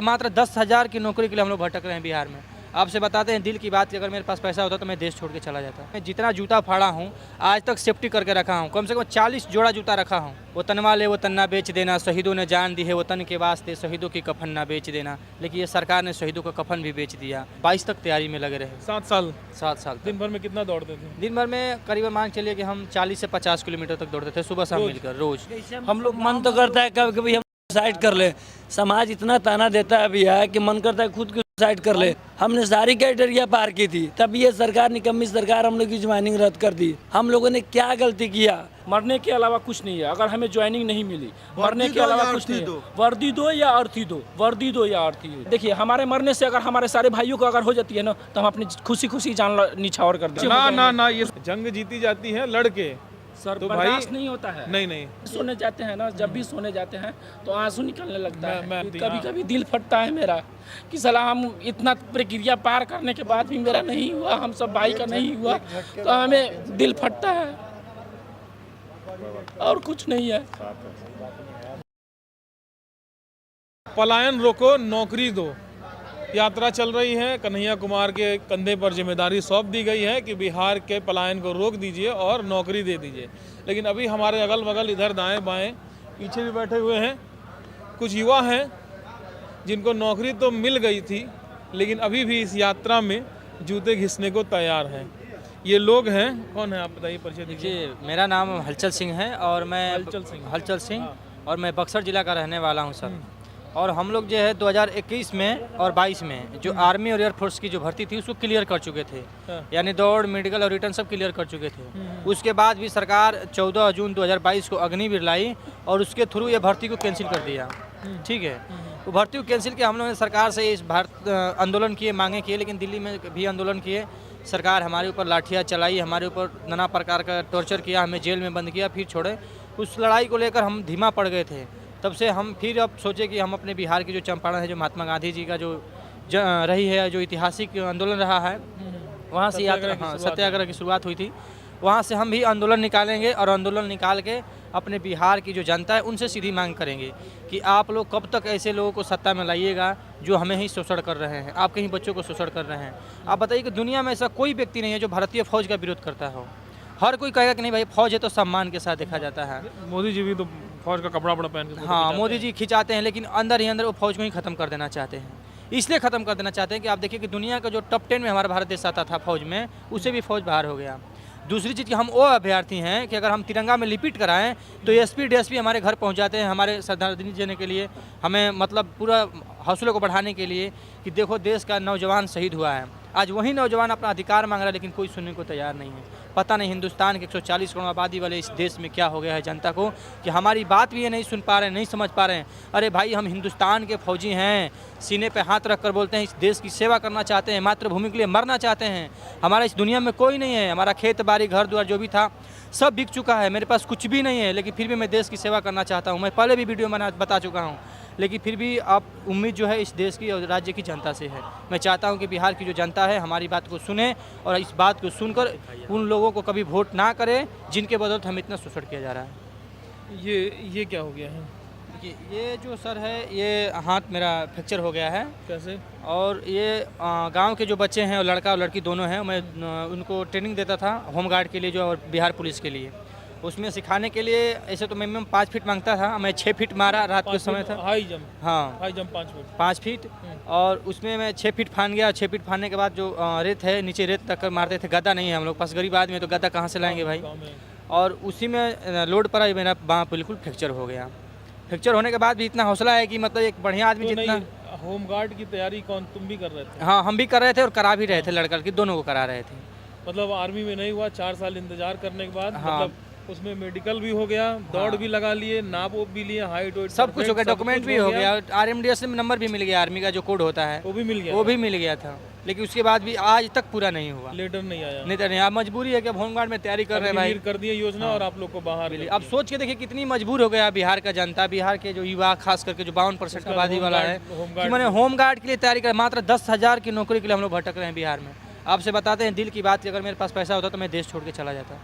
मात्र 10,000 की नौकरी के लिए हम लोग भटक रहे हैं बिहार में। आपसे बताते हैं दिल की बात कि अगर मेरे पास पैसा होता तो मैं देश छोड़ के चला जाता। मैं जितना जूता फाड़ा हूँ आज तक सेफ्टी करके रखा हूँ, कम से कम 40 जोड़ा जूता रखा हूँ। वतन वाले वतन ना बेच देना, शहीदों ने जान दी है वतन के वास्ते, शहीदों की कफन ना बेच देना। लेकिन ये सरकार ने शहीदों का कफन भी बेच दिया। 22 तक तैयारी में लगे रहे। 7 साल तक। दिन भर में कितना दौड़ते थे? दिन भर में करीबन मान चलिए कि हम 40 से 50 किलोमीटर तक दौड़ते थे, सुबह शाम मिलकर रोज। हम लोग मन तो करता है कभी कभी हम सुसाइड कर ले, समाज इतना ताना देता है भैया कि मन करता है खुद को सुसाइड कर ले। हमने सारी क्राइटेरिया पार की थी, तब ये सरकार निकम्मी सरकार हम लोग की ज्वाइनिंग रद्द कर दी। हम लोगों ने क्या गलती किया? मरने के अलावा कुछ नहीं है। अगर हमें ज्वाइनिंग नहीं मिली, मरने के अलावा कुछ नहीं है। वर्दी दो या अर्थी दो, वर्दी दो या अर्थी दो। देखिए हमारे मरने से अगर हमारे सारे भाइयों को अगर हो जाती है ना, तो हम अपनी खुशी खुशी जान निछावर कर देते। ना ये जंग जीती जाती है लड़के, सर तो बर्दाश्त भाई नहीं होता है। नहीं सोने जाते हैं ना, जब भी सोने जाते हैं तो आंसू निकलने लगता है। मैं कभी कभी दिल फटता है मेरा कि साला हम इतना प्रक्रिया पार करने के बाद भी मेरा नहीं हुआ, हम सब भाई का नहीं हुआ, तो हमें दिल फटता है और कुछ नहीं है। पलायन रोको, नौकरी दो। यात्रा चल रही है, कन्हैया कुमार के कंधे पर जिम्मेदारी सौंप दी गई है कि बिहार के पलायन को रोक दीजिए और नौकरी दे दीजिए। लेकिन अभी हमारे अगल बगल इधर दाएं बाएं पीछे भी बैठे हुए हैं कुछ युवा हैं जिनको नौकरी तो मिल गई थी, लेकिन अभी भी इस यात्रा में जूते घिसने को तैयार हैं। ये लोग हैं, कौन है आप बताइए, परिचय दीजिए। जी, मेरा नाम हलचल सिंह है और मैं हलचल सिंह और मैं बक्सर जिला का रहने वाला हूं सर। और हम लोग जो है 2021 में और 22 में जो आर्मी और एयरफोर्स की जो भर्ती थी उसको क्लियर कर चुके थे, यानी दौड़, मेडिकल और रिटर्न सब क्लियर कर चुके थे। उसके बाद भी सरकार 14 जून 2022 को अग्निवीर लाई और उसके थ्रू ये भर्ती को कैंसिल कर दिया। ठीक है, वो भर्ती को कैंसिल किया। हम लोगों ने सरकार से इस भारत आंदोलन किए, मांगे किए, लेकिन दिल्ली में भी आंदोलन किए। सरकार हमारे ऊपर लाठियाँ चलाई, हमारे ऊपर नाना प्रकार का टॉर्चर किया, हमें जेल में बंद किया, फिर छोड़े। उस लड़ाई को लेकर हम धीमा पड़ गए थे। तब से हम फिर अब सोचे कि हम अपने बिहार की जो चंपारण है, जो महात्मा गांधी जी का जो रही है, जो ऐतिहासिक आंदोलन रहा है, वहाँ से यात्रा सत्याग्रह की शुरुआत हुई थी, वहाँ से हम भी आंदोलन निकालेंगे और आंदोलन निकाल के अपने बिहार की जो जनता है उनसे सीधी मांग करेंगे कि आप लोग कब तक ऐसे लोगों को सत्ता में लाइएगा जो हमें ही शोषण कर रहे हैं, आप कहीं बच्चों को शोषण कर रहे हैं। आप बताइए कि दुनिया में ऐसा कोई व्यक्ति नहीं है जो भारतीय फौज का विरोध करता हो। हर कोई कहेगा कि नहीं भाई फौज है तो सम्मान के साथ देखा जाता है। मोदी जी भी तो फौज का कपड़ा पहन के हाँ, मोदी जी खिंचाते हैं, लेकिन अंदर ही अंदर वो फौज को ही खत्म कर देना चाहते हैं। इसलिए खत्म कर देना चाहते हैं कि आप देखिए कि दुनिया का जो टॉप 10 में हमारा भारत देश आता था फौज में, उससे भी फौज बाहर हो गया। दूसरी चीज़ कि हम वो अभ्यर्थी हैं कि अगर हम तिरंगा में लिपिट कराएं तो एसपी डीएसपी हमारे घर पहुंच जाते हैं, हमारे श्रद्धांजलि देने के लिए, हमें मतलब पूरा हौसले को बढ़ाने के लिए कि देखो देश का नौजवान शहीद हुआ है। आज वही नौजवान अपना अधिकार मांग रहा है, लेकिन कोई सुनने को तैयार नहीं है। पता नहीं हिंदुस्तान के 140 करोड़ आबादी वाले इस देश में क्या हो गया है जनता को कि हमारी बात भी ये नहीं सुन पा रहे हैं, नहीं समझ पा रहे हैं। अरे भाई, हम हिंदुस्तान के फौजी हैं, सीने पे हाथ रख कर बोलते हैं इस देश की सेवा करना चाहते हैं, मातृभूमि के लिए मरना चाहते हैं। हमारा इस दुनिया में कोई नहीं है, हमारा खेत बाड़ी घर द्वार जो भी था सब बिक चुका है, मेरे पास कुछ भी नहीं है, लेकिन फिर भी मैं देश की सेवा करना चाहता हूँ। मैं पहले भी वीडियो में बता चुका हूँ, लेकिन फिर भी आप उम्मीद जो है इस देश की और राज्य की जनता से है। मैं चाहता हूं कि बिहार की जो जनता है हमारी बात को सुने और इस बात को सुनकर उन लोगों को कभी वोट ना करे जिनके बदौलत हम इतना शोषण किया जा रहा है। ये क्या हो गया है? देखिए, ये जो सर है, ये हाथ मेरा फ्रैक्चर हो गया है। कैसे? और ये गांव के जो बच्चे हैं, और लड़का और लड़की दोनों हैं, मैं उनको ट्रेनिंग देता था होमगार्ड के लिए जो और बिहार पुलिस के लिए। उसमें सिखाने के लिए ऐसे तो मिनिमम 5 फीट मांगता था, मैं 6 फीट मारा, रात के समय था। High jump? हाँ, हाई जंप 5 फीट। और उसमें मैं 6 फीट फान गया। 6 फीट फानने के बाद जो रेत है, नीचे रेत तक मारते थे। गद्दा नहीं है हम लोग पास, गरीब आदमी है तो गद्दा कहाँ से लाएंगे भाई। और उसी में लोड पर मेरा बाँह बिल्कुल फ्रैक्चर हो गया। फ्रैक्चर होने के बाद भी इतना हौसला है कि मतलब एक बढ़िया आदमी तो जितना। होमगार्ड की तैयारी तुम भी कर रहे थे? हाँ, हम भी कर रहे थे और करा भी रहे थे, लड़का लड़की दोनों को करा रहे थे। मतलब आर्मी में नहीं हुआ, 4 साल इंतजार करने के बाद? हाँ, मतलब उसमें मेडिकल भी हो गया, दौड़ भी लगा लिए, नाप भी लिए, हाइट वेट सब कुछ हो गया, डॉक्यूमेंट भी हो गया, RMDS में नंबर भी मिल गया, आर्मी का जो कोड होता है वो भी मिल गया। वो भी मिल गया था, लेकिन उसके बाद भी आज तक पूरा नहीं हुआ। लेटर नहीं आया? नहीं तो नहीं, आप मजबूरी है कि होमगार्ड में तैयारी कर रहे हैं भाई। कर दिए योजना। हाँ। और आप लोग को बाहर मिली। अब सोच के देखिए कितनी मजबूर हो गया बिहार का जनता, बिहार के जो युवा, खास करके जो 52% आबादी वाला है कि मैंने होमगार्ड के लिए तैयारी कर। मात्र 10,000 की नौकरी के लिए हम लोग भटक रहे हैं बिहार में। आपसे बताते हैं दिल की बात कि अगर मेरे पास पैसा होता तो मैं देश छोड़ के चला जाता।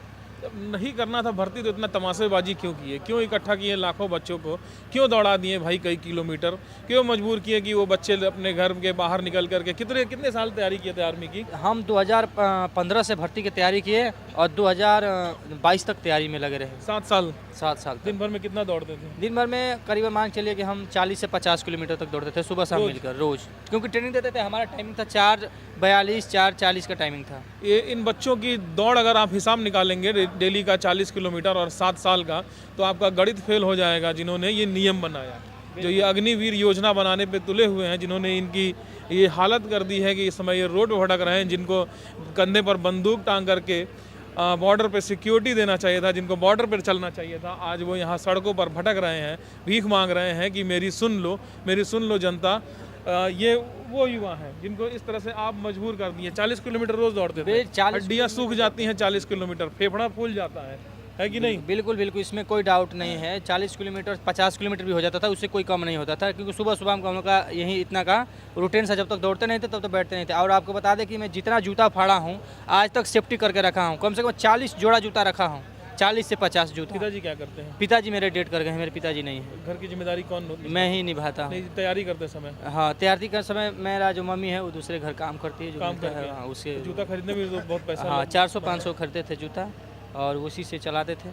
नहीं करना था भर्ती तो इतना तमाशेबाजी क्यों किए, क्यों इकट्ठा किए लाखों बच्चों को, क्यों दौड़ा दिए भाई कई किलोमीटर, क्यों मजबूर किए कि वो बच्चे अपने घर के बाहर निकल करके कितने साल तैयारी किए थे आर्मी की? हम 2015 से भर्ती की तैयारी किए और 2022 तक तैयारी में लगे रहे। 7 साल। 7 साल दिन भर में कितना दौड़ते थे? दिन भर में करीबन मान के चलिए कि हम 40 से 50 किलोमीटर तक दौड़ते थे सुबह शाम मिलकर रोज, क्योंकि ट्रेनिंग देते थे। हमारा टाइमिंग था 4:42 4:40 का टाइमिंग था। ये इन बच्चों की दौड़ अगर आप हिसाब निकालेंगे डेली का 40 किलोमीटर और 7 साल का, तो आपका गणित फेल हो जाएगा। जिन्होंने ये नियम बनाया, जो ये अग्निवीर योजना बनाने पे तुले हुए हैं, जिन्होंने इनकी ये हालत कर दी है कि इस समय ये रोड पर भटक रहे हैं, जिनको कंधे पर बंदूक टांग करके बॉर्डर पे सिक्योरिटी देना चाहिए था, जिनको बॉर्डर पर चलना चाहिए था, आज वो यहाँ सड़कों पर भटक रहे हैं, भीख मांग रहे हैं कि मेरी सुन लो जनता। ये वो युवा हैं जिनको इस तरह से आप मजबूर कर दिए। 40 किलोमीटर रोज दौड़ते थे, हड्डियाँ सूख जाती हैं 40 किलोमीटर, फेफड़ा फूल जाता है कि नहीं? बिल्कुल बिल्कुल, इसमें कोई डाउट नहीं है। 40 किलोमीटर 50 किलोमीटर भी हो जाता था, उससे कोई कम नहीं होता था, क्योंकि सुबह सुबह हम लोग का यही इतना का रूटीन से जब तक दौड़ते नहीं थे तब तक बैठते नहीं थे। और आपको बता दें कि मैं जितना जूता फाड़ा हूँ आज तक सेफ्टी करके रखा हूँ, कम से कम 40 जोड़ा जूता रखा हूँ, 40 से 50 जूता। पिताजी क्या करते हैं? पिताजी मेरे डेट कर गए हैं, मेरे पिताजी नहीं है। घर की जिम्मेदारी कौन होती है? मैं ही निभाता हूँ। तैयारी करते समय? हाँ, तैयारी करते समय मेरा जो मम्मी है वो दूसरे घर काम करती है, जो काम करता है, हाँ, उसके जूता खरीदने में तो बहुत पैसा। हाँ, 400-500 खरीदते थे जूता और उसी से चलाते थे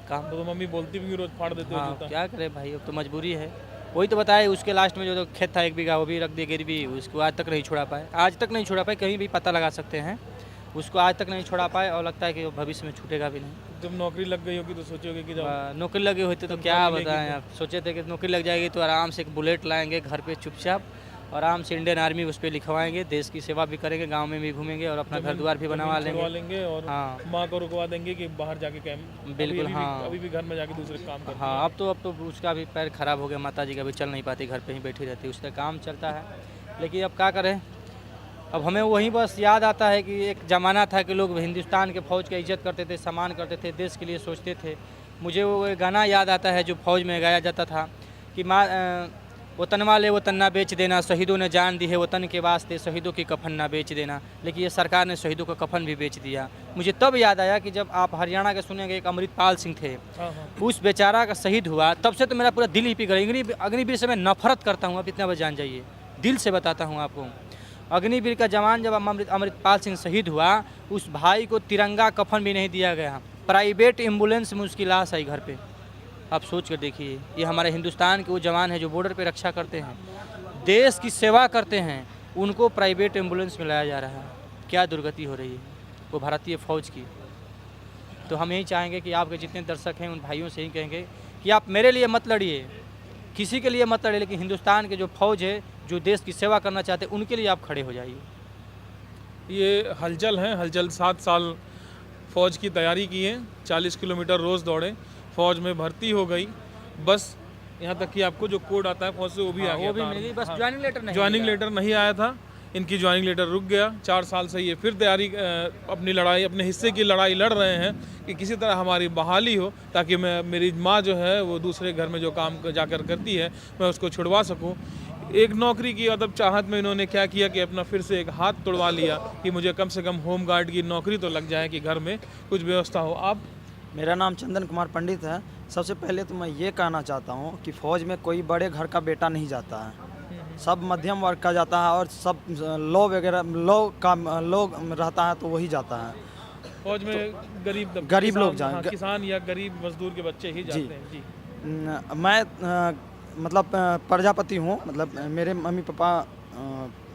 काम। तो मम्मी बोलती भी रोज फाड़ देते हो हाँ, जूता? क्या करे भाई, अब तो मजबूरी है। वही तो बताए, उसके लास्ट में जो तो खेत था 1 बीघा, वो भी रख दिए गिरवी, उसको आज तक नहीं छुड़ा पाए, आज तक नहीं छुड़ा पाए। कहीं भी पता लगा सकते हैं, उसको आज तक नहीं छुड़ा पाए और लगता है कि वो भविष्य में छूटेगा भी नहीं। जब नौकरी लग गई होगी तो सोचोगे कि जब नौकरी लगी होती तो क्या बताएं आप, सोचे थे कि नौकरी लग जाएगी तो आराम से एक बुलेट लाएंगे घर पे चुपचाप, आराम से इंडियन आर्मी उस पर लिखवाएंगे, देश की सेवा भी करेंगे, गांव में भी घूमेंगे और अपना घर द्वार भी बनवा लेंगे और हाँ, माँ को रुकवा देंगे कि बाहर जाके कैंप। बिल्कुल हाँ, अभी भी घर में जाके दूसरे काम करते हाँ। अब तो उसका भी पैर खराब हो गया, माता जी का भी चल नहीं पाती, घर पे ही बैठी रहती, उसका काम चलता है। लेकिन अब क्या करें, अब हमें वही बस याद आता है कि एक ज़माना था कि लोग हिंदुस्तान के फ़ौज की इज्जत करते थे, सम्मान करते थे, देश के लिए सोचते थे। मुझे वो गाना याद आता है जो फ़ौज में गाया जाता था कि माँ वतन वाले वतन ना बेच देना, शहीदों ने जान दी है वतन के वास्ते, शहीदों की कफन ना बेच देना। लेकिन ये सरकार ने शहीदों का कफन भी बेच दिया। मुझे तब याद आया कि जब आप हरियाणा के सुनेंगे, एक अमृतपाल सिंह थे, उस बेचारा का शहीद हुआ, तब से तो मेरा पूरा दिल ही पिघल। अग्निवीर से मैं नफरत करता हूँ, आप इतना बस जान जाइए, दिल से बताता हूँ आपको। अग्निवीर का जवान जब अमृतपाल सिंह शहीद हुआ, उस भाई को तिरंगा कफन भी नहीं दिया गया, प्राइवेट एम्बुलेंस में उसकी लाश आई घर पे। आप सोच कर देखिए, ये हमारे हिंदुस्तान के वो जवान हैं जो बॉर्डर पे रक्षा करते हैं, देश की सेवा करते हैं, उनको प्राइवेट एम्बुलेंस में लाया जा रहा है। क्या दुर्गति हो रही है वो भारतीय फ़ौज की। तो हम यही चाहेंगे कि आपके जितने दर्शक हैं उन भाइयों से ही कहेंगे कि आप मेरे लिए मत लड़िए, किसी के लिए मत लड़िए, लेकिन हिंदुस्तान के जो फ़ौज है, जो देश की सेवा करना चाहते हैं, उनके लिए आप खड़े हो जाइए। ये हलचल है, हलचल 7 साल फ़ौज की तैयारी की है, 40 किलोमीटर रोज़ दौड़े, फ़ौज में भर्ती हो गई, बस यहाँ तक कि आपको जो कोड आता है फ़ौज से वो भी आ गया, वो भी मिल गई, बस ज्वाइनिंग लेटर नहीं, ज्वाइनिंग लेटर नहीं आया था। इनकी ज्वाइनिंग लेटर रुक गया। 4 साल से ये फिर तैयारी, अपनी लड़ाई, अपने हिस्से की लड़ाई लड़ रहे हैं कि किसी तरह हमारी बहाली हो, ताकि मेरी माँ जो है वो दूसरे घर में जो काम जाकर करती है मैं उसको छुड़वा सकूँ। एक नौकरी की अदब चाहत में इन्होंने क्या किया कि अपना फिर से एक हाथ तोड़वा लिया कि मुझे कम से कम होम गार्ड की नौकरी तो लग जाए कि घर में कुछ व्यवस्था हो। आप? मेरा नाम चंदन कुमार पंडित है। सबसे पहले तो मैं ये कहना चाहता हूँ कि फ़ौज में कोई बड़े घर का बेटा नहीं जाता है, सब मध्यम वर्ग का जाता है और सब लो वगैरह लोग रहता है तो वही जाता है। फौज में तो गरीब लोग जाएं, किसान या गरीब मजदूर के बच्चे ही जाते हैं। जी, मैं मतलब प्रजापति हूँ, मतलब मेरे मम्मी पापा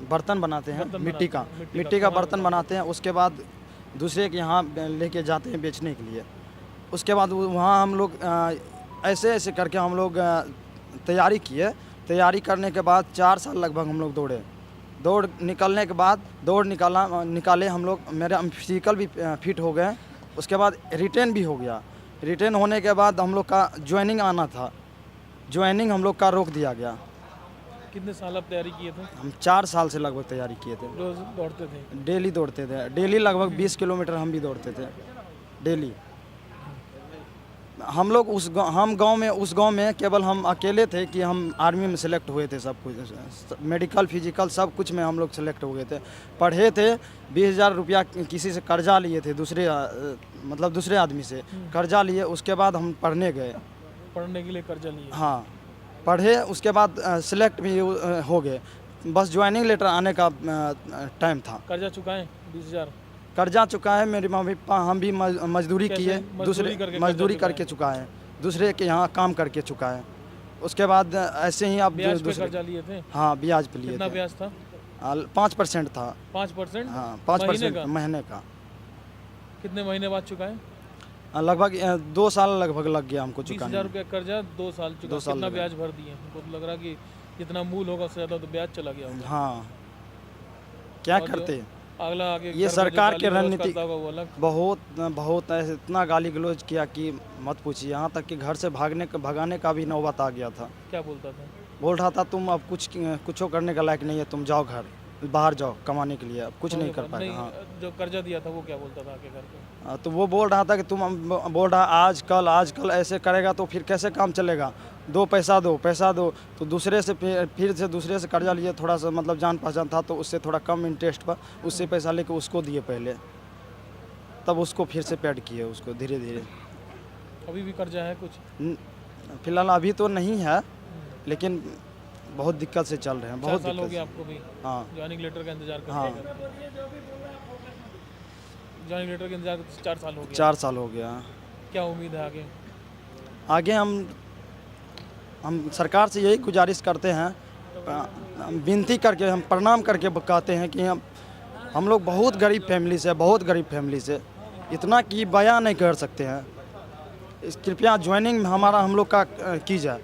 बर्तन बनाते हैं, मिट्टी का बर्तन बनाते हैं। उसके बाद दूसरे के यहाँ लेके जाते हैं बेचने के लिए। उसके बाद वहाँ हम लोग ऐसे करके हम लोग तैयारी किए। तैयारी करने के बाद 4 साल लगभग हम लोग दौड़े। दौड़ निकलने के बाद निकाले हम लोग, मेरे फिजिकल भी फिट हो गए। उसके बाद रिटेन भी हो गया। रिटेन होने के बाद हम लोग का ज्वाइनिंग आना था, ज्वाइनिंग हम लोग का रोक दिया गया। कितने साल आप तैयारी किए थे? हम 4 साल से लगभग तैयारी किए थे। रोज दौड़ते थे? डेली दौड़ते थे, डेली लगभग 20 किलोमीटर हम भी दौड़ते थे डेली। हम लोग उस गांव में केवल हम अकेले थे कि हम आर्मी में सेलेक्ट हुए थे। सब कुछ मेडिकल फिजिकल सब कुछ में हम लोग सेलेक्ट हो गए थे। पढ़े थे 20,000 रुपया किसी से कर्जा लिए थे, मतलब दूसरे आदमी से कर्जा लिए। उसके बाद हम पढ़ने गए, पढ़ने के लिए कर्जा लिए? हाँ, पढ़े, उसके बाद सिलेक्ट भी हो गए। बस ज्वाइनिंग लेटर आने का टाइम था। कर्जा चुकाएं 20,000? कर्जा चुका है मेरे मम्मी पापा, हम भी मजदूरी किए, मजदूरी करके चुका है, दूसरे के यहाँ काम करके चुका है। उसके बाद ऐसे ही अब ब्याज पे कर्जा लिए थे? हाँ, ब्याज पे लिए कितना थे। ब्याज था? 5% था। 5%? हाँ, 5% महीने का। कितने महीने बाद चुकाएं? लगभग 2 साल लगभग लग गया हमको चुकाने 20,000 रुपया कर्जा 2 साल चुका। 2 साल कितना लगा। ब्याज भर दिए? हमको तो लग रहा कि जितना मूल होगा उससे ज़्यादा तो ब्याज चला गया होगा। हाँ, क्या और जो करते? अगला आगे ये सरकार की रणनीति वो अलग। बहुत ऐसे इतना गाली गलौज किया कि मत पूछिए। यहाँ तक कि घर से भगाने का भी नौबत आ गया था। क्या बोलता था? बोल रहा था तुम अब कुछ करने का लायक नहीं है, तुम जाओ घर, बाहर जाओ कमाने के लिए, अब कुछ नहीं कर पाएगा। हाँ, जो कर्जा दिया था वो क्या बोलता था आके घर पे? तो वो बोल रहा था कि बोल रहा आज कल ऐसे करेगा तो फिर कैसे काम चलेगा, पैसा दो। तो दूसरे से फिर से दूसरे से कर्जा लिए, थोड़ा सा मतलब जान पहचान था तो उससे थोड़ा कम इंटरेस्ट पर उससे पैसा लेके उसको दिए पहले, तब उसको फिर से पेड किए उसको धीरे धीरे। अभी भी कर्जा है कुछ? फिलहाल अभी तो नहीं है, लेकिन बहुत दिक्कत से चल रहे हैं। 4 बहुत साल हो दिक्कत गया से। आपको भी हाँ, ज्वाइनिंग लेटर का इंतजार करते हाँ। ज्वाइनिंग लेटर के इंतजार करते 4 साल हो गया। 4 साल हो गया। क्या उम्मीद है आगे? आगे हम सरकार से यही गुजारिश करते हैं, विनती करके, हम प्रणाम करके कहते हैं कि हम लोग बहुत गरीब फैमिली से इतना कि बयां नहीं कर सकते हैं। कृपया ज्वाइनिंग में हम लोग का की जाए।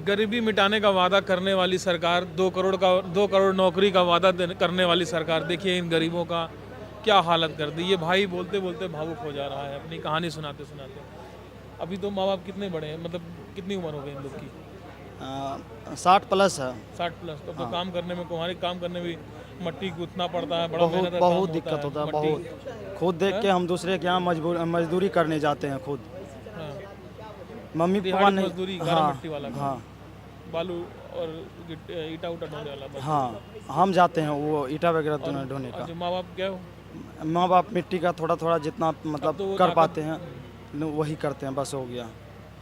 गरीबी मिटाने का वादा करने वाली सरकार, 2 करोड़ नौकरी का वादा करने वाली सरकार, देखिए इन गरीबों का क्या हालत कर दी। ये भाई बोलते बोलते भावुक हो जा रहा है अपनी कहानी सुनाते सुनाते। अभी तो माँ बाप कितने बड़े हैं, मतलब कितनी उम्र हो गई इन लोग की? 60 प्लस है। 60 प्लस। तो काम करने में, कुम्हारी काम करने में मट्टी कूदना पड़ता है, बड़ा मेहनत का काम बहुत होता दिक्कत होता है। मट्टी। बहुत खुद देख के हम दूसरे के यहाँ मजदूरी करने जाते हैं खुद। हाँ। मम्मी पापा दिहाड़ी नहीं। मजदूरी, गारा हाँ, मिट्टी वाला काम। हाँ, बालू और ईटा उटा ढोने वाला बस। हाँ, हम जाते हैं वो ईटा वगैरह ढोने और का। जो माँ बाप क्या हो? माँ बाप मिट्टी का थोड़ा जितना मतलब तो वो कर ताकत- पाते हैं वही करते हैं, बस हो गया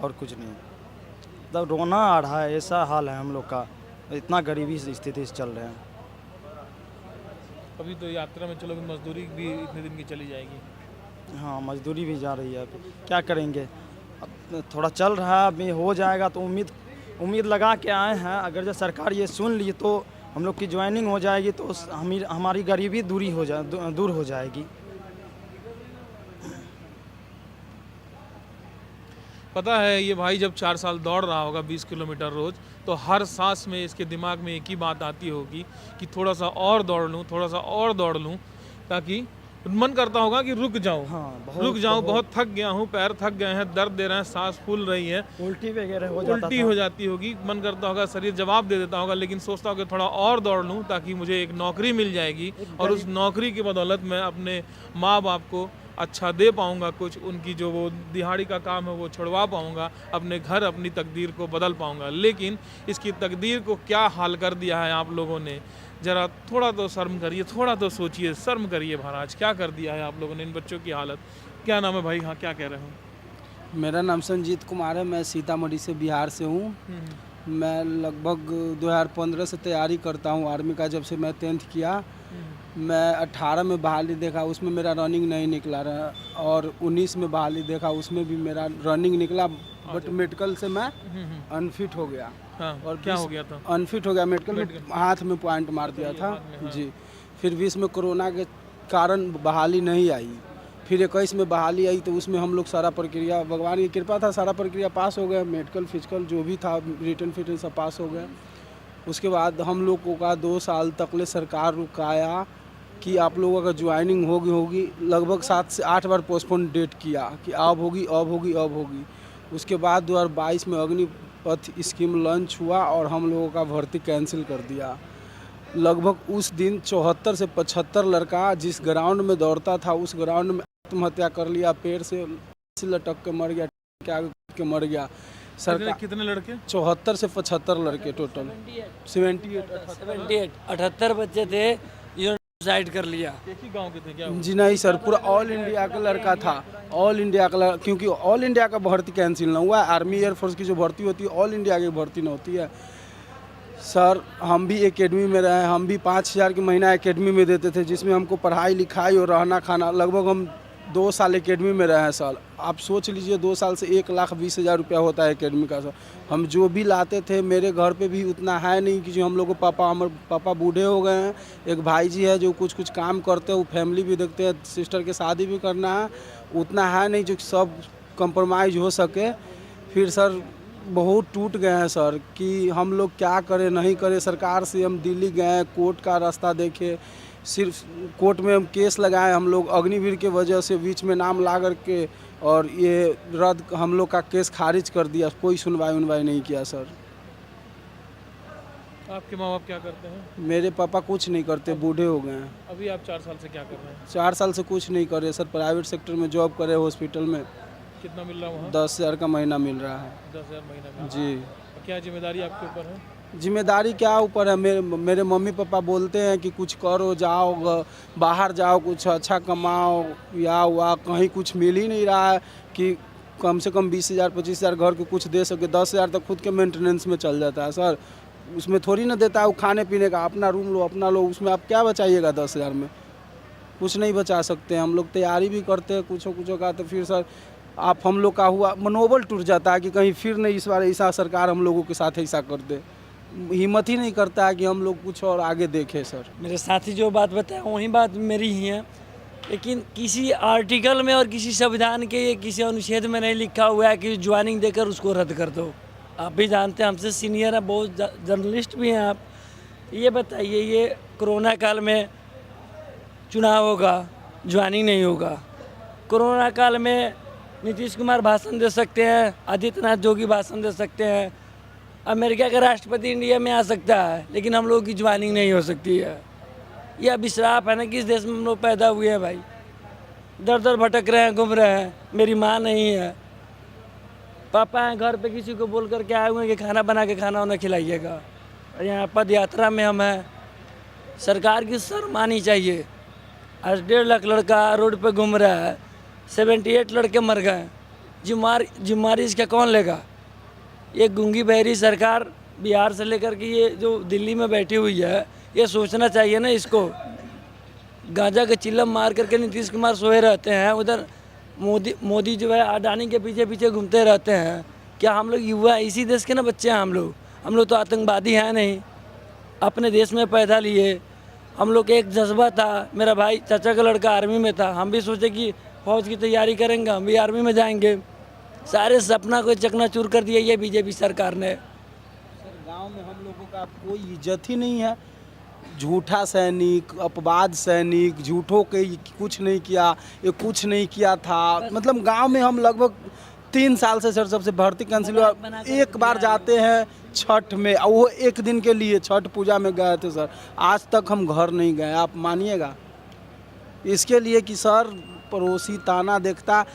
और कुछ नहीं। तब रोना आ रहा है, ऐसा हाल है हम लोग का, इतना गरीबी स्थिति से चल रहे हैं। अभी तो यात्रा में चलोगे, मजदूरी भी इतने दिन की चली जाएगी। हाँ, मजदूरी भी जा रही है, क्या करेंगे। अब थोड़ा चल रहा है, अभी हो जाएगा तो उम्मीद लगा के आए हैं। अगर जो सरकार ये सुन ली तो हम लोग की ज्वाइनिंग हो जाएगी तो हमारी गरीबी दूर हो जाएगी। पता है ये भाई जब 4 साल दौड़ रहा होगा 20 किलोमीटर रोज, तो हर सांस में इसके दिमाग में एक ही बात आती होगी कि थोड़ा सा और दौड़ लूं, ताकि मन करता होगा कि रुक जाऊं। हाँ, बहुत थक गया हूं, पैर थक गए हैं, दर्द दे रहे हैं, सांस फूल रही है, उल्टी वगैरह उल्टी हो जाती होगी। मन करता होगा, शरीर जवाब दे देता होगा, लेकिन सोचता होगा थोड़ा और दौड़ लूं ताकि मुझे एक नौकरी मिल जाएगी और उस नौकरी की बदौलत मैं अपने माँ बाप को अच्छा दे पाऊंगा, कुछ उनकी जो वो दिहाड़ी का काम है वो छुड़वा पाऊंगा, अपने घर अपनी तकदीर को बदल पाऊंगा। लेकिन इसकी तकदीर को क्या हाल कर दिया है आप लोगों ने, ज़रा थोड़ा तो शर्म करिए, थोड़ा तो सोचिए, शर्म करिए महाराज, क्या कर दिया है आप लोगों ने इन बच्चों की हालत। क्या नाम है भाई? हाँ, क्या कह रहे हो? मेरा नाम संजीत कुमार है, मैं सीतामढ़ी से, बिहार से हूँ। मैं लगभग 2015 से तैयारी करता हूँ आर्मी का। जब से मैं 10th किया, मैं 18 में बहाली देखा, उसमें मेरा रनिंग नहीं निकला रहा, और 19 में बहाली देखा, उसमें भी मेरा रनिंग निकला, बट मेडिकल से मैं अनफिट हो गया। हाँ, और क्या हो गया था? अनफिट हो गया, मेडिकल में हाथ में पॉइंट मार दिया था। हाँ। जी। फिर 20 में कोरोना के कारण बहाली नहीं आई, फिर 21 में बहाली आई, तो उसमें हम लोग सारा प्रक्रिया, भगवान की कृपा था, सारा प्रक्रिया पास हो गया, मेडिकल फिजिकल जो भी था, रिटर्न फिटनेस सब पास हो गया। उसके बाद हम लोगों का 2 साल तक सरकार रुकाया कि आप लोगों का ज्वाइनिंग होगी। लगभग 7 से 8 बार पोस्टपोन डेट किया कि अब होगी। उसके बाद 2022 में अग्निपथ स्कीम लॉन्च हुआ और हम लोगों का भर्ती कैंसिल कर दिया। लगभग उस दिन 74 से 75 लड़का जिस ग्राउंड में दौड़ता था, उस ग्राउंड में आत्महत्या कर लिया, पेड़ से से लटक के मर गया, के आगे कूद के मर गया। सरकार कितने लड़के? 74 से 75 लड़के टोटल, 78 बच्चे थे, इन्होंने सुसाइड कर लिया। एक ही गांव के थे क्या? जी नहीं सर, पूरा ऑल इंडिया का लड़का था, ऑल इंडिया का क्योंकि ऑल इंडिया का भर्ती कैंसिल ना हुआ है। आर्मी एयरफोर्स की जो भर्ती होती है ऑल इंडिया की भर्ती ना होती है सर। हम भी एकेडमी में रहे, हम भी 5000 की महीना एकेडमी में देते थे, जिसमें हमको पढ़ाई लिखाई और रहना खाना, लगभग हम 2 साल एकेडमी में रहे हैं सर। आप सोच लीजिए 2 साल से 1,20,000 रुपया होता है एकेडमी का सर। हम जो भी लाते थे, मेरे घर पे भी उतना है नहीं कि जो हम लोग को हमारे पापा बूढ़े हो गए हैं। एक भाई जी है जो कुछ काम करते हैं, वो फैमिली भी देखते हैं, सिस्टर के शादी भी करना है, उतना है नहीं जो सब कंप्रोमाइज़ हो सके। फिर सर बहुत टूट गए हैं सर कि हम लोग क्या करें नहीं करें। सरकार से हम दिल्ली गए, कोर्ट का रास्ता देखे, सिर्फ कोर्ट में हम केस लगाए, हम लोग अग्निवीर के वजह से बीच में नाम ला करके, और ये रद्द हम लोग का केस खारिज कर दिया। कोई सुनवाई नहीं किया सर। आपके माँ बाप क्या करते हैं? मेरे पापा कुछ नहीं करते, बूढ़े हो गए हैं। अभी आप 4 साल से क्या कर रहे हैं? 4 साल से कुछ नहीं कर रहे सर, प्राइवेट सेक्टर में जॉब करे, हॉस्पिटल में। कितना मिल रहा है वहाँ? 10,000 का महीना मिल रहा है 10,000 महीना का। जी। क्या जिम्मेदारी आपके ऊपर है? जिम्मेदारी क्या ऊपर है, मेरे मम्मी पापा बोलते हैं कि कुछ करो, जाओ बाहर जाओ, कुछ अच्छा कमाओ, या हुआ कहीं कुछ मिल ही नहीं रहा है कि कम से कम 20,000 25,000 घर को कुछ दे सके। 10,000 तक खुद के मेंटेनेंस में चल जाता है सर, उसमें थोड़ी ना देता है वो खाने पीने का। अपना रूम लो, अपना लो, उसमें आप क्या बचाइएगा? 10,000 में कुछ नहीं बचा सकते। हम लोग तैयारी भी करते हैं कुछ का, तो फिर सर आप हम लोग का हुआ मनोबल टूट जाता है कि कहीं फिर नहीं इस बार ऐसा सरकार हम लोगों के साथ ऐसा कर दे। हिम्मत ही नहीं करता है कि हम लोग कुछ और आगे देखें सर। मेरे साथी जो बात बताए वही बात मेरी ही है, लेकिन किसी आर्टिकल में और किसी संविधान के किसी अनुच्छेद में नहीं लिखा हुआ है कि ज्वाइनिंग देकर उसको रद्द कर दो। आप भी जानते हैं, हमसे सीनियर है, बहुत जर्नलिस्ट भी हैं आप। ये बताइए, ये कोरोना काल में चुनाव होगा, ज्वाइनिंग नहीं होगा। कोरोना काल में नीतीश कुमार भाषण दे सकते हैं, आदित्यनाथ योगी भाषण दे सकते हैं, अमेरिका का राष्ट्रपति इंडिया में आ सकता है, लेकिन हम लोगों की ज्वाइनिंग नहीं हो सकती है। यह अभिश्राप है ना कि इस देश में हम लोग पैदा हुए हैं भाई। दर दर भटक रहे हैं, घूम रहे हैं। मेरी माँ नहीं है, पापा हैं घर पे, किसी को बोल करके आए हुए हैं कि खाना बना के खाना उन्हें खिलाइएगा। और यहाँ पद यात्रा में हम हैं। सरकार की शर्म आनी चाहिए। आज 1.5 लाख लड़का रोड पे घूम रहा है, 78 लड़के मर गए। जिम्मेवारी इसका कौन लेगा? ये गूंगी बहरी सरकार बिहार से लेकर के ये जो दिल्ली में बैठी हुई है, ये सोचना चाहिए ना इसको। गांजा के चिल्लम मार करके नीतीश कुमार सोए रहते हैं, उधर मोदी जो है अडानी के पीछे पीछे घूमते रहते हैं। क्या हम लोग युवा इसी देश के ना बच्चे हैं? हम लोग तो आतंकवादी हैं नहीं, अपने देश में पैदा लिए। हम लोग एक जज्बा था, मेरा भाई चाचा का लड़का आर्मी में था, हम भी सोचे कि फौज की तैयारी करेंगे, हम भी आर्मी में जाएंगे। सारे सपना को चकनाचूर कर दिया ये बीजेपी सरकार ने। गांव में हम लोगों का कोई इज्जत ही नहीं है। झूठा सैनिक, अपवाद सैनिक, झूठों के कुछ नहीं किया, ये कुछ नहीं किया था। मतलब गांव में हम लगभग 3 साल से सर सबसे भर्ती कैंसिल हुआ। एक बार जाते हैं छठ में, वो एक दिन के लिए छठ पूजा में गए थे सर। आज तक हम घर नहीं गए, आप मानिएगा। इसके लिए कि सर पड़ोसी ताना देखता,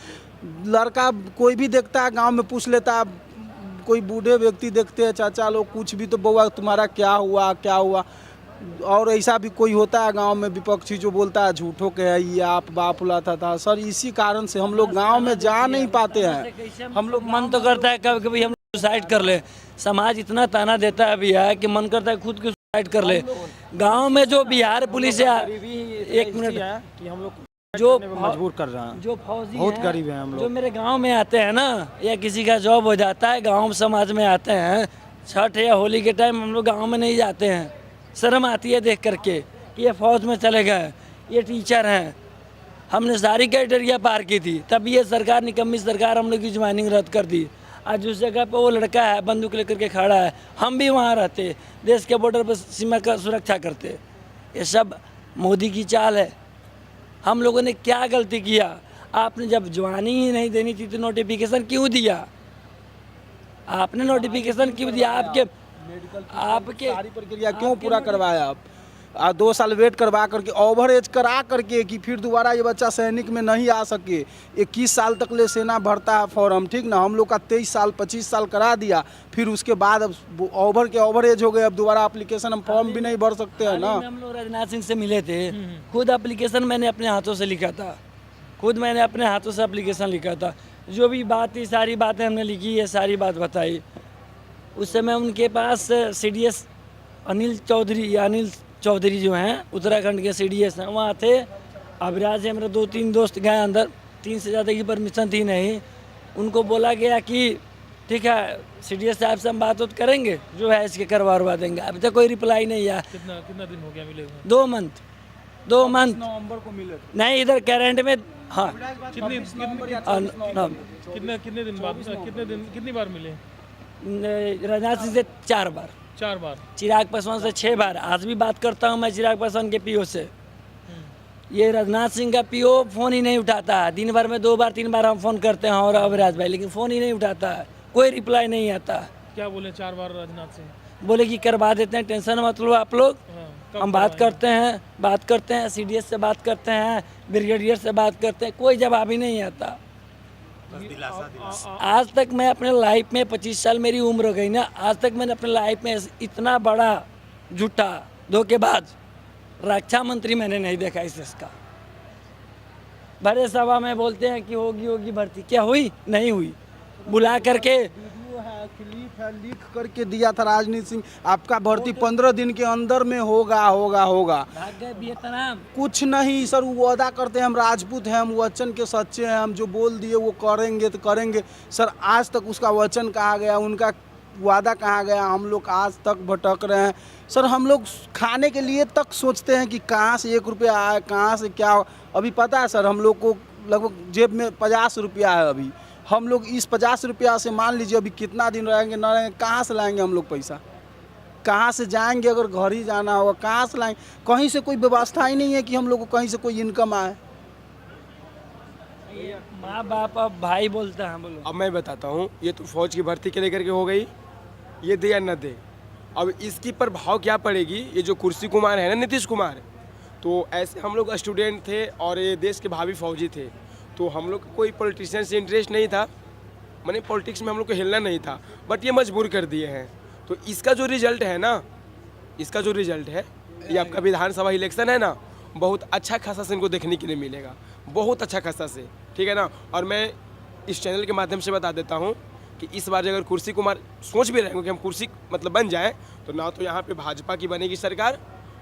लड़का कोई भी देखता है गांव में पूछ लेता, कोई बूढ़े व्यक्ति देखते हैं, चाचा लोग कुछ भी तो बउआ तुम्हारा क्या हुआ क्या हुआ। और ऐसा भी कोई होता है गांव में विपक्षी जो बोलता है झूठों के है, ये आप बाप उलाता था। सर इसी कारण से हम लोग गांव में जा नहीं पाते हैं। हम लोग मन तो करता है कभी कभी हम सुसाइड कर ले। समाज इतना ताना देता है भैया कि मन करता है खुद की सुसाइड कर ले। गांव में जो बिहार पुलिस है, एक मिनट, कि हम लोग जो मजबूर कर रहे हैं, जो फौजी बहुत हैं, गरीब हैं हम जो लोग। मेरे गांव में आते हैं ना, या किसी का जॉब हो जाता है गांव समाज में आते हैं, छठ या होली के टाइम हम लोग गांव में नहीं जाते हैं। शर्म आती है देख करके कि ये फौज में चले गए, ये टीचर हैं। हमने सारी क्राइटेरिया पार की थी, तब ये सरकार, निकम्मी सरकार, हम लोग की ज्वाइनिंग रद्द कर दी। आज उस जगह पे वो लड़का है बंदूक लेकर के खड़ा है, हम भी वहाँ रहते, देश के बॉर्डर पर सीमा का सुरक्षा करते। ये सब मोदी की चाल है। हम लोगों ने क्या गलती किया? आपने जब ज्वाइनिंग ही नहीं देनी थी तो नोटिफिकेशन क्यों दिया? आपने नोटिफिकेशन क्यों दिया? आपके सारी प्रक्रिया क्यों पूरा करवाया आप? 2 साल वेट करवा करके ओवर एज करा करके कि फिर दोबारा ये बच्चा सैनिक में नहीं आ सके। 21 साल तक ले सेना भरता है फॉर्म, ठीक ना। हम लोग का 23 साल 25 साल करा दिया, फिर उसके बाद अब ओवर एज हो गए, अब दोबारा एप्लीकेशन हम फॉर्म भी नहीं भर सकते हैं ना। हम लोग राजनाथ सिंह से मिले थे, खुद एप्लीकेशन मैंने अपने हाथों से लिखा था, खुद मैंने अपने हाथों से एप्लीकेशन लिखा था। जो भी बात थी सारी बातें हमने लिखी है, सारी बात बताई। उस समय उनके पास CDS अनिल चौधरी जो हैं उत्तराखंड के CDS हैं, वहाँ थे। अभिराज है मेरे 2-3 दोस्त गए अंदर, 3 से ज़्यादा की परमिशन थी नहीं। उनको बोला गया कि ठीक है CDS साहब से हम बात करेंगे, जो है इसके करवा देंगे। अभी तक कोई रिप्लाई नहीं आया। कितना दिन हो गया मिले हुए? 2 मंथ नवंबर को मिले थे। नहीं, इधर करंट में। हाँ, कितने दिन बाद, कितनी बार मिले? राजनाथ सिंह से 4 बार, 4 बार। चिराग पासवान से 6 बार। आज भी बात करता हूँ मैं चिराग पासवान के PO से। ये राजनाथ सिंह का PO फ़ोन ही नहीं उठाता है। दिन भर में 2 बार 3 बार हम फ़ोन करते हैं और अभिराज भाई, लेकिन फ़ोन ही नहीं उठाता है, कोई रिप्लाई नहीं आता। क्या बोले 4 बार राजनाथ सिंह? बोले कि करवा देते हैं, टेंशन मत लो आप लोग, हम बात करते हैं CDS से बात करते हैं, ब्रिगेडियर से बात करते हैं, कोई जवाब ही नहीं आता। आज तक मैं अपने लाइफ में 25 साल मेरी उम्र हो गई ना, आज तक मैंने अपने लाइफ में इतना बड़ा झूठा धोखेबाज रक्षा मंत्री मैंने नहीं देखा इस देश का। बड़े सभा में बोलते हैं कि होगी भर्ती, क्या हुई? नहीं हुई। बुला करके क्लिप है, लिख करके दिया था राजनीत सिंह, आपका भर्ती 15 दिन के अंदर में होगा। भाग गए वियतनाम। कुछ नहीं सर, वो वादा करते हैं हम राजपूत हैं, हम वचन के सच्चे हैं, हम जो बोल दिए वो करेंगे तो करेंगे। सर आज तक उसका वचन कहाँ गया, उनका वादा कहाँ गया? हम लोग आज तक भटक रहे हैं सर। हम लोग खाने के लिए तक सोचते हैं कि कहाँ से 1 रुपया आए, कहाँ से क्या। अभी पता है सर, हम लोग को लगभग जेब में 50 रुपया है। अभी हम लोग इस 50 रुपया से मान लीजिए अभी कितना दिन रहेंगे ना रहेंगे, कहाँ से लाएंगे हम लोग पैसा? कहाँ से जाएंगे? अगर घर ही जाना होगा कहाँ से लाएंगे? कहीं से कोई व्यवस्था ही नहीं है कि हम लोग को कहीं से कोई इनकम आए। माँ बाप अब भाई बोलता है। बोलो। अब मैं बताता हूँ, ये तो फौज की भर्ती के लेकर के हो गई, ये दे या न दे। अब इसकी प्रभाव क्या पड़ेगी? ये जो कुर्सी कुमार है ना, नीतीश कुमार, तो ऐसे हम लोग स्टूडेंट थे और ये देश के भावी फौजी थे, तो हम लोग को कोई पॉलिटिशियन से इंटरेस्ट नहीं था, मैंने पॉलिटिक्स में हम लोग को हिलना नहीं था, बट ये मजबूर कर दिए हैं। तो इसका जो रिजल्ट है ना, इसका जो रिजल्ट है, ये आपका विधानसभा इलेक्शन है ना, बहुत अच्छा खासा से इनको देखने के लिए मिलेगा, बहुत अच्छा खासा से, ठीक है ना। और मैं इस चैनल के माध्यम से बता देता हूँ कि इस बार अगर कुर्सी कुमार सोच भी रहे हो कि हम कुर्सी मतलब बन जाए, तो ना तो यहाँ पे भाजपा की बनेगी सरकार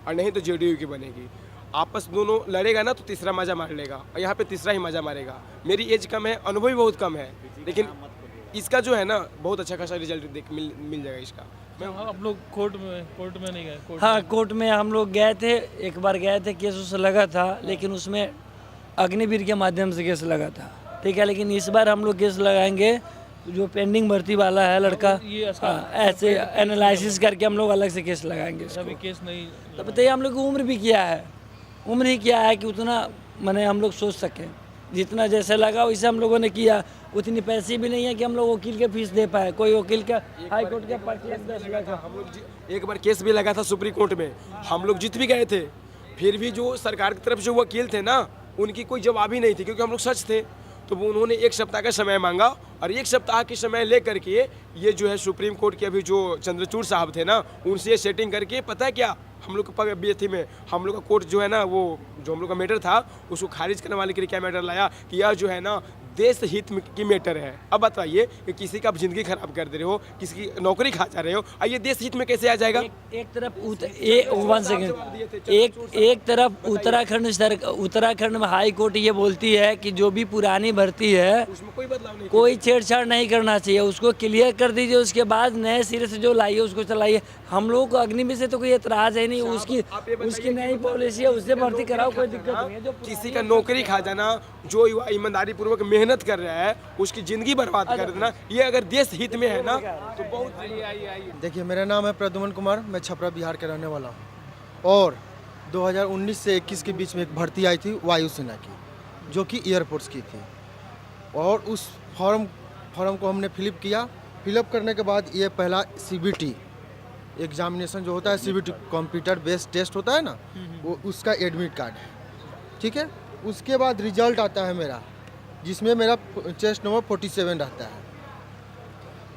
और नहीं तो JDU की बनेगी। आपस दोनों लड़ेगा ना तो तीसरा मजा मार लेगा, और यहाँ पे तीसरा ही मजा मारेगा। मेरी एज कम है, अनुभव भी बहुत कम है, लेकिन इसका जो है ना बहुत अच्छा खासा रिजल्ट मिल जाएगा इसका। आप लोग कोर्ट में नहीं गए? हाँ, कोर्ट में हम लोग गए थे, एक बार गए थे, केस उस लगा था, लेकिन उसमें अग्निवीर के माध्यम से केस लगा था, ठीक है। लेकिन इस बार हम लोग केस लगाएंगे, जो पेंडिंग भर्ती वाला है लड़का, ऐसे एनालिसिस करके हम लोग अलग से केस लगाएंगे। अभी केस नहीं तो बताइए, हम लोग की उम्र भी क्या है, उम्र ही क्या है कि उतना मैंने हम लोग सोच सकें। जितना जैसे लगा वैसे हम लोगों ने किया। उतनी पैसे भी नहीं है कि हम लोग वकील के फीस दे पाए। कोई वकील का हाई कोर्ट का 10 लाख हम लोग एक बार केस भी लगा था सुप्रीम कोर्ट में, हम लोग जीत भी गए थे, फिर भी जो सरकार की तरफ से वकील थे ना, उनकी कोई जवाब ही नहीं थी, क्योंकि हम लोग सच थे। तो उन्होंने 1 सप्ताह का समय मांगा, और 1 सप्ताह के समय ले करके ये जो है सुप्रीम कोर्ट के अभी जो चंद्रचूड़ साहब थे ना, उनसे सेटिंग करके, पता है क्या, हम लोग का BAT में हम लोग का कोर्ट जो है ना, वो जो हम लोग का मैटर था उसको खारिज करने वाले के लिए क्या मैटर लाया कि यह जो है ना देश हित की मैटर है। अब बताइए कि किसी का जिंदगी खराब कर दे रहे हो, किसी की नौकरी खा जा रहे हो, और ये देश हित में कैसे आ जाएगा? एक तरफ एक तरफ उत्तराखंड में हाई कोर्ट ये बोलती है कि जो भी पुरानी भर्ती है उसमें कोई बदलाव नहीं, कोई छेड़छाड़ नहीं करना चाहिए, उसको क्लियर कर दीजिए, उसके बाद नए सिरे से जो लाइए उसको चलाइए। हम लोगों को अग्निवीर से तो कोई एतराज है नहीं, उसकी नई पॉलिसी है, उससे भर्ती कराओ, कोई दिक्कत नहीं है। जो किसी का नौकरी खा जाना, जो युवा ईमानदारी पूर्वक मेहनत कर रहा है उसकी जिंदगी बर्बाद कर देना, ये अगर देश हित में है ना तो बहुत। देखिए, मेरा नाम है प्रद्युमन कुमार, मैं छपरा बिहार के रहने वाला हूँ। और 2019 से 21 के बीच में एक भर्ती आई थी वायुसेना की, जो कि एयरफोर्स की थी, और उस फॉर्म को हमने फिलअप किया। फिलअप करने के बाद ये पहला CBT एग्जामिनेशन जो होता है सीबीटी कंप्यूटर बेस्ड टेस्ट होता है ना, वो उसका एडमिट कार्ड है, ठीक है। उसके बाद रिजल्ट आता है मेरा, जिसमें मेरा चेस्ट नंबर 47 रहता है।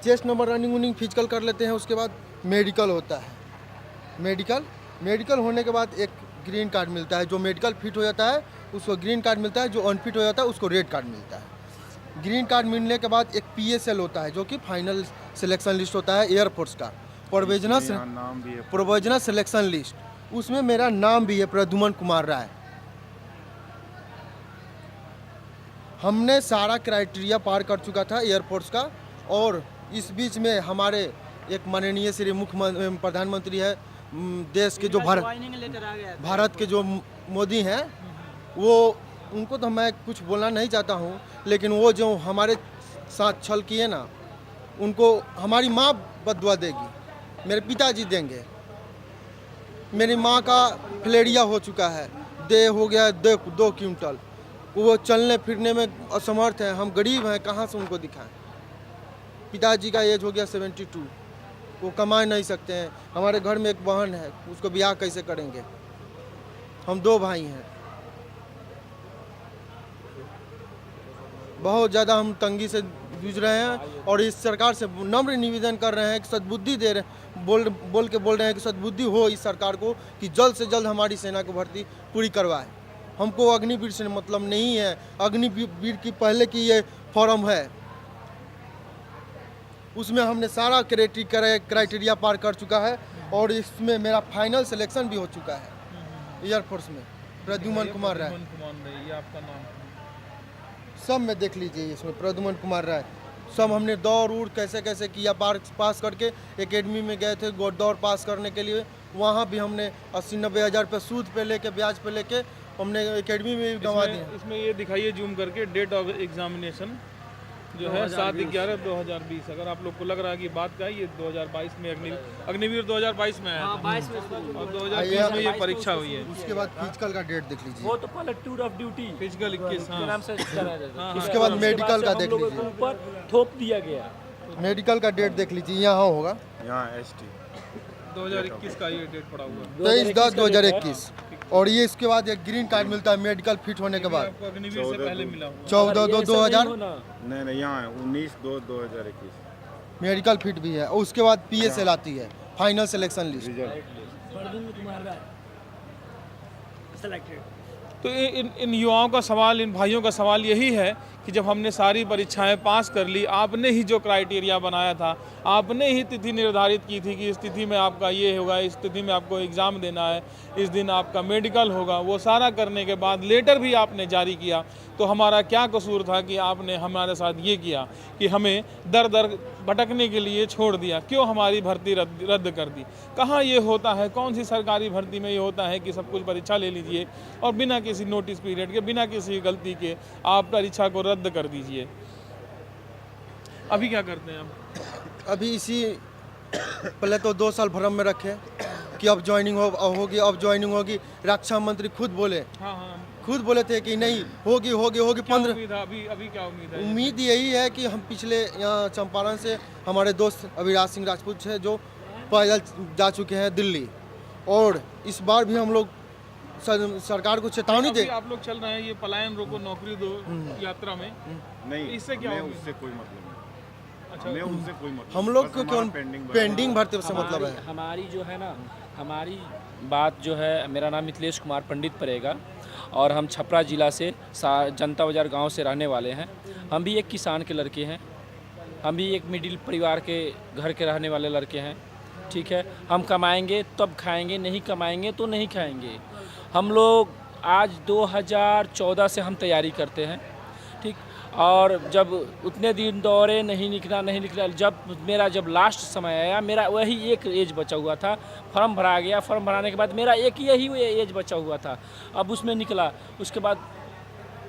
चेस्ट नंबर रनिंग वनिंग फिजिकल कर लेते हैं, उसके बाद मेडिकल होता है। मेडिकल होने के बाद एक ग्रीन कार्ड मिलता है। जो मेडिकल फिट हो जाता है उसको ग्रीन कार्ड मिलता है, जो अनफिट हो जाता है उसको रेड कार्ड मिलता है। ग्रीन कार्ड मिलने के बाद एक PSL होता है, जो कि फाइनल सिलेक्शन लिस्ट होता है एयरफोर्स का, प्रोविजनल सिलेक्शन लिस्ट। उसमें मेरा नाम भी है, प्रद्युमन कुमार राय। हमने सारा क्राइटेरिया पार कर चुका था एयरफोर्स का, और इस बीच में हमारे एक माननीय श्री मुख्य प्रधानमंत्री है देश के, जो भारत के जो मोदी हैं, वो उनको तो मैं कुछ बोलना नहीं चाहता हूँ, लेकिन वो जो हमारे साथ छल किए ना, उनको हमारी माँ बदुआ देगी, मेरे पिताजी देंगे। मेरी माँ का फलेरिया हो चुका है, देह हो गया 2 क्विंटल, वो चलने फिरने में असमर्थ हैं। हम गरीब हैं, कहाँ से उनको दिखाएं। पिताजी का एज हो गया 72, वो कमा नहीं सकते हैं। हमारे घर में एक बहन है, उसको ब्याह कैसे करेंगे। हम 2 भाई हैं, बहुत ज़्यादा हम तंगी से जूझ रहे हैं, और इस सरकार से नम्र निवेदन कर रहे हैं कि सद्बुद्धि दे रहे बोल रहे हैं कि सद्बुद्धि हो इस सरकार को, कि जल्द से जल्द हमारी सेना को भर्ती पूरी करवाए। हमको अग्निवीर से मतलब नहीं है, अग्निवीर की पहले की ये फॉर्म है, उसमें हमने सारा क्राइटेरिया पार कर चुका है, और इसमें मेरा फाइनल सिलेक्शन भी हो चुका है एयरफोर्स में। प्रद्युमन कुमार राय, ये आपका नाम सब में देख लीजिए, इसमें प्रद्युमन कुमार राय। सब हमने दौड़ कैसे कैसे किया, पास करके एकेडमी में गए थे दौड़ पास करने के लिए। वहाँ भी हमने 80-90 हज़ार रुपये सूद पे लेके, ब्याज पे लेके हमने एकेडमी में गंवा दिए। इसमें ये दिखाइए जूम करके, डेट ऑफ एग्जामिनेशन जो है 7/11/2020। अगर आप लोग को लग रहा है कि बात का है, ये 2022 में अग्निवीर 2022 में आया था, और 2020 में ये परीक्षा हुई है। उसके बाद फिजिकल का डेट देख लीजिए, वो तो पहले टूर ऑफ ड्यूटी फिजिकल 21 के नाम से चला जाता है। उसके बाद मेडिकल का देख लीजिए, ऊपर थोप दिया गया। मेडिकल का डेट देख लीजिए, यहाँ होगा 2021 का ये डेट पड़ा हुआ है, 23/10/2021। और ये इसके बाद एक ग्रीन कार्ड मिलता है मेडिकल फिट होने के बाद, आपको अग्निवीर से पहले मिला हुआ। 14/2/2000 नहीं यहाँ 19/2/2021 मेडिकल फिट भी है। और उसके बाद PSL आती है, फाइनल सिलेक्शन लिस्ट। तो इन युवाओं का सवाल, इन भाइयों का सवाल यही है कि जब हमने सारी परीक्षाएं पास कर ली, आपने ही जो क्राइटेरिया बनाया था, आपने ही तिथि निर्धारित की थी कि इस तिथि में आपका ये होगा, इस तिथि में आपको एग्ज़ाम देना है, इस दिन आपका मेडिकल होगा, वो सारा करने के बाद लेटर भी आपने जारी किया, तो हमारा क्या कसूर था कि आपने हमारे साथ ये किया कि हमें दर दर भटकने के लिए छोड़ दिया? क्यों हमारी भर्ती रद्द कर दी? कहाँ ये होता है, कौन सी सरकारी भर्ती में ये होता है कि सब कुछ परीक्षा ले लीजिए और बिना किसी नोटिस पीरियड के, बिना किसी गलती के आप परीक्षा को रद्द कर दीजिए? अभी क्या करते हैं आप? अभी इसी पहले तो 2 साल भ्रम में रखे कि अब ज्वाइनिंग होगी, अब ज्वाइनिंग होगी। रक्षा मंत्री खुद बोले, खुद बोले थे कि नहीं होगी 15। अभी क्या उम्मीद है? उम्मीद यही है कि हम पिछले यहाँ चंपारण से हमारे दोस्त अभिराज सिंह राजपूत है, जो पैदल जा चुके हैं दिल्ली, और इस बार भी हम लोग सरकार को चेतावनी दे। आप लोग चल रहे हैं ये पलायन रोको नौकरी दो यात्रा में, नहीं, इससे क्या होगा? उससे कोई मतलब नहीं। अच्छा, उससे कोई मतलब हम लोग को क्यों पेंडिंग भर्ती से मतलब है? हमारी जो है ना, हमारी बात जो है, मेरा नाम मिथिलेश कुमार पंडित पड़ेगा, और हम छपरा ज़िला से जनता बाज़ार गांव से रहने वाले हैं। हम भी एक किसान के लड़के हैं, हम भी एक मिडिल परिवार के घर के रहने वाले लड़के हैं, ठीक है। हम कमाएंगे तब खाएंगे, नहीं कमाएंगे तो नहीं खाएंगे। हम लोग आज 2014 से हम तैयारी करते हैं, ठीक। और जब उतने दिन दौड़े, नहीं निकला, जब लास्ट समय आया, मेरा वही एक एज बचा हुआ था। फॉर्म भरा गया, फॉर्म भराने के बाद मेरा एक यही एज बचा हुआ था, अब उसमें निकला। उसके बाद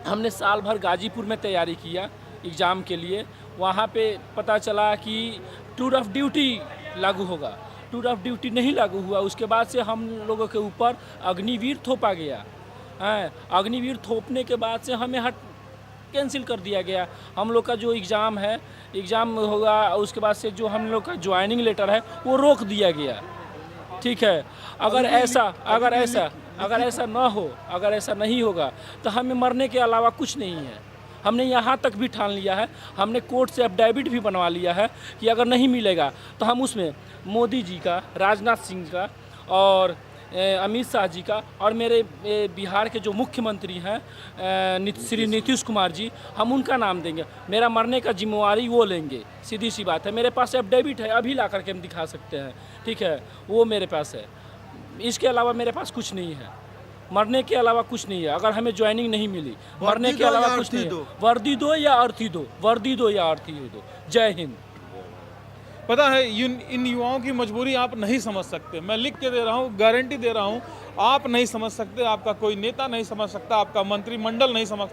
हमने साल भर गाजीपुर में तैयारी किया एग्ज़ाम के लिए। वहाँ पे पता चला कि टूर ऑफ ड्यूटी लागू होगा, टूर ऑफ ड्यूटी नहीं लागू हुआ। उसके बाद से हम लोगों के ऊपर अग्निवीर थोपा गया है। अग्निवीर थोपने के बाद से हमें कैंसिल कर दिया गया। हम लोग का जो एग्ज़ाम होगा, उसके बाद से जो हम लोग का ज्वाइनिंग लेटर है वो रोक दिया गया। ठीक है। अगर ऐसा ना हो, अगर ऐसा नहीं होगा तो हमें मरने के अलावा कुछ नहीं है। हमने यहाँ तक भी ठान लिया है, हमने कोर्ट से एफिडेविट भी बनवा लिया है कि अगर नहीं मिलेगा तो हम उसमें मोदी जी का, राजनाथ सिंह का और अमित शाह जी का और मेरे बिहार के जो मुख्यमंत्री हैं श्री नीतीश कुमार जी, हम उनका नाम देंगे। मेरा मरने का जिम्मेवारी वो लेंगे, सीधी सी बात है। मेरे पास एफिडेविट है, अभी ला करके हम दिखा सकते हैं, ठीक है, वो मेरे पास है। इसके अलावा मेरे पास कुछ नहीं है, मरने के अलावा कुछ नहीं है। अगर हमें ज्वाइनिंग नहीं मिली, मरने के अलावा कुछ नहीं है। वर्दी दो या अर्थी दो, वर्दी दो या अर्थी दो। जय हिंद। पता है इन युवाओं की मजबूरी आप नहीं समझ सकते। मैं लिख के दे रहा हूँ, गारंटी दे रहा हूँ, आप नहीं समझ सकते, आपका कोई नेता नहीं समझ सकता, आपका मंत्रिमंडल नहीं समझ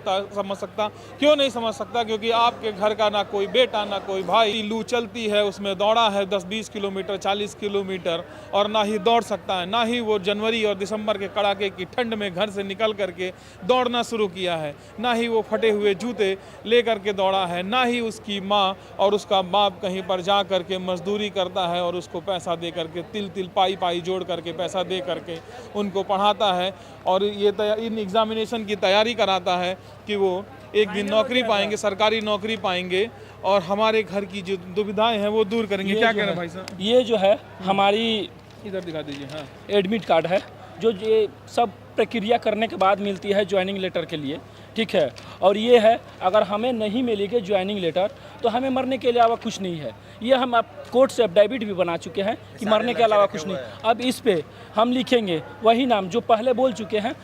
सकता। क्यों नहीं समझ सकता? क्योंकि आपके घर का ना कोई बेटा, ना कोई भाई लू चलती है उसमें दौड़ा है 10-20 किलोमीटर, 40 किलोमीटर, और ना ही दौड़ सकता है, ना ही वो जनवरी और दिसंबर के कड़ाके की ठंड में घर से निकल करके दौड़ना शुरू किया है, ना ही वो फटे हुए जूते ले करके दौड़ा है, ना ही उसकी माँ और उसका बाप कहीं पर जा करके मजदूरी करता है और उसको पैसा दे करके तिल पाई जोड़ करके पैसा दे करके उनको पढ़ाता है और ये इन एग्जामिनेशन की तैयारी कराता है कि वो एक दिन नौकरी पाएंगे, सरकारी नौकरी पाएंगे और हमारे घर की जो दुविधाएं हैं वो दूर करेंगे। क्या कह रहे हैं भाई साहब? ये जो है हमारी इधर दिखा दीजिए। हाँ, एडमिट कार्ड है, जो ये सब प्रक्रिया करने के बाद मिलती है ज्वाइनिंग लेटर के लिए, ठीक है। और ये है, अगर हमें नहीं मिलेगी ज्वाइनिंग लेटर तो हमें मरने के अलावा कुछ नहीं है। ये हम अब कोर्ट से एफिडेविट भी बना चुके हैं कि मरने के अलावा कुछ नहीं। अब इस पे हम लिखेंगे वही नाम जो पहले बोल चुके हैं,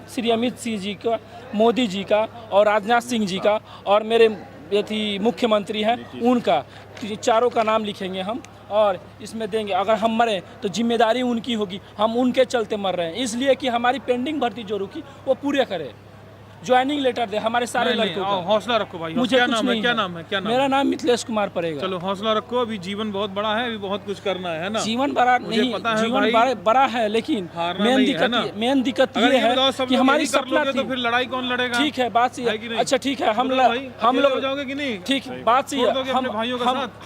श्री अमित सिंह जी का, मोदी जी का और राजनाथ सिंह जी का और मेरे मुख्यमंत्री हैं उनका, चारों का नाम लिखेंगे हम और इसमें देंगे। अगर हम मरें तो जिम्मेदारी उनकी होगी, हम उनके चलते मर रहे हैं, इसलिए कि हमारी पेंडिंग भर्ती जो रुकी वो पूरे करें। ज्वाइनिंग लेटर दे हमारे सारे लड़कों को। हौसला रखो भाई। मुझे क्या कुछ नाम है? नहीं क्या है। नाम है? क्या नाम? मेरा नाम मिथिलेश कुमार पड़ेगा। चलो हौसला रखो, अभी जीवन बहुत बड़ा है, अभी बहुत कुछ करना है ना। जीवन बड़ा नहीं, पता है जीवन भाई, बड़ा है, लेकिन मेन दिक्कत ये है कि हमारी सपना थी। तो फिर लड़ाई कौन लड़ेगा? ठीक है, बात सही है। अच्छा ठीक है, हम लोग हो जाओगे कि नहीं? ठीक, बात सही है।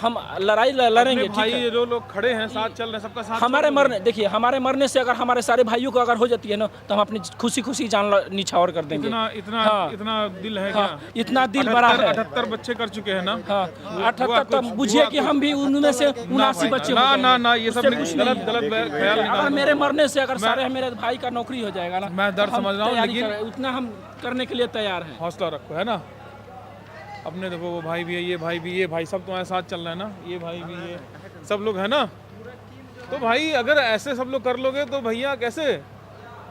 हम लड़ाई लड़ेंगे, भाई जो लोग खड़े हैं साथ चल रहे हैं, सबका साथ। हमारे मरने, देखिए हमारे मरने से अगर हमारे सारे भाइयों को अगर हो जाती है ना तो हम अपनी खुशी जान निछावर कर देंगे। इतना दिल है क्या? इतना दिल बड़ा है। 78 बच्चे कर चुके हैं ना। हाँ, 78 तब बुझिए कि हम भी उनमें से 79 बच्चे। ना ये सब गलत ख्याल। अगर मेरे मरने से अगर सारे मेरे भाई का नौकरी हो जाएगा ना, मैं दर्द समझ रहा हूँ, लेकिन उतना हम करने के लिए तैयार हैं। हौसला रखो, है ना। अपने देखो वो भाई भी है, ये भाई भी, ये भाई सब तुम्हारे साथ चल रहे हैं ना, ये भाई भी, ये सब लोग है ना। तो भाई अगर ऐसे सब लोग कर लोगे तो भैया कैसे?